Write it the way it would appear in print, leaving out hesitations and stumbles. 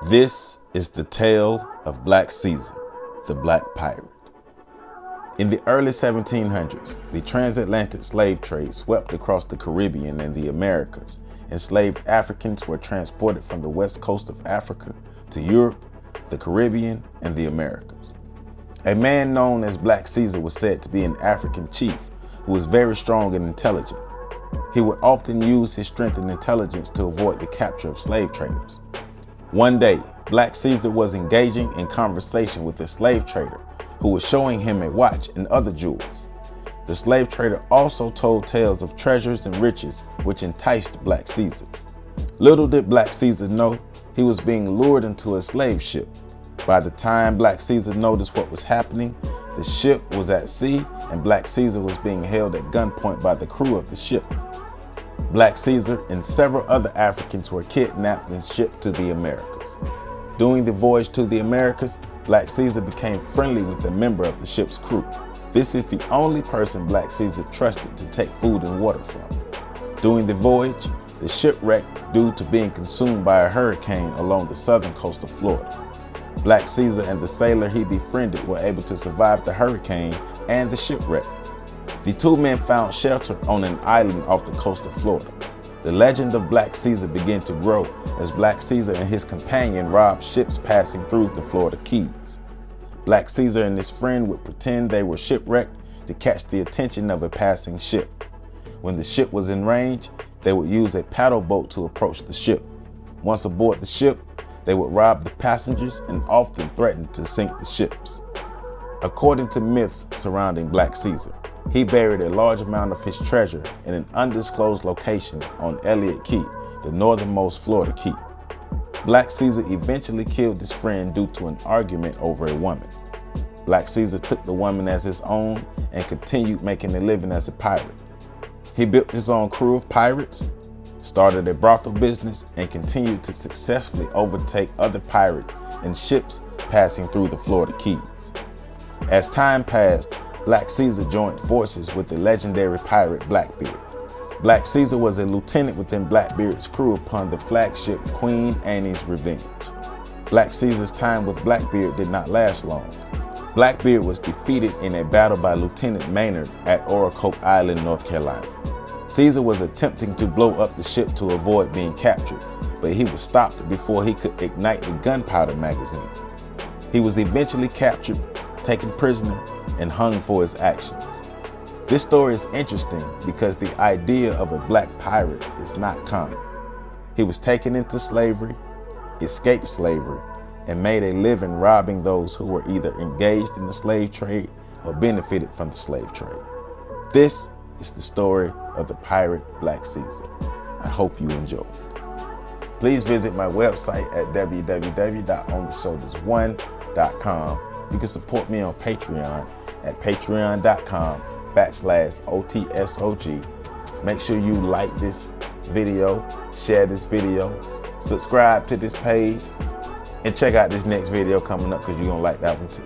This is the tale of Black Caesar, the Black Pirate. In the early 1700s, the transatlantic slave trade swept across the Caribbean and the Americas. Enslaved Africans were transported from the west coast of Africa to Europe, the Caribbean, and the Americas. A man known as Black Caesar was said to be an African chief who was very strong and intelligent. He would often use his strength and intelligence to avoid the capture of slave traders. One day, Black Caesar was engaging in conversation with a slave trader who was showing him a watch and other jewels. The slave trader also told tales of treasures and riches which enticed Black Caesar. Little did Black Caesar know he was being lured into a slave ship. By the time Black Caesar noticed what was happening, the ship was at sea and Black Caesar was being held at gunpoint by the crew of the ship. Black Caesar and several other Africans were kidnapped and shipped to the Americas. During the voyage to the Americas, Black Caesar became friendly with a member of the ship's crew. This is the only person Black Caesar trusted to take food and water from. During the voyage, the ship wrecked due to being consumed by a hurricane along the southern coast of Florida. Black Caesar and the sailor he befriended were able to survive the hurricane and the shipwreck. The two men found shelter on an island off the coast of Florida. The legend of Black Caesar began to grow as Black Caesar and his companion robbed ships passing through the Florida Keys. Black Caesar and his friend would pretend they were shipwrecked to catch the attention of a passing ship. When the ship was in range, they would use a paddle boat to approach the ship. Once aboard the ship, they would rob the passengers and often threaten to sink the ships. According to myths surrounding Black Caesar, he buried a large amount of his treasure in an undisclosed location on Elliott Key, the northernmost Florida key. Black Caesar eventually killed his friend due to an argument over a woman. Black Caesar took the woman as his own and continued making a living as a pirate. He built his own crew of pirates, started a brothel business, and continued to successfully overtake other pirates and ships passing through the Florida Keys. As time passed, Black Caesar joined forces with the legendary pirate Blackbeard. Black Caesar was a lieutenant within Blackbeard's crew upon the flagship Queen Anne's Revenge. Black Caesar's time with Blackbeard did not last long. Blackbeard was defeated in a battle by Lieutenant Maynard at Oracoke Island, North Carolina. Caesar was attempting to blow up the ship to avoid being captured, but he was stopped before he could ignite the gunpowder magazine. He was eventually captured, taken prisoner, and hung for his actions. This story is interesting because the idea of a black pirate is not common. He was taken into slavery, escaped slavery, and made a living robbing those who were either engaged in the slave trade or benefited from the slave trade. This is the story of the pirate Black Caesar. I hope you enjoyed. Please visit my website at www.ontheshoulders1.com. You can support me on Patreon at patreon.com/OTSOG. Make sure you like this video, share this video, subscribe to this page, and check out this next video coming up because you're going to like that one too.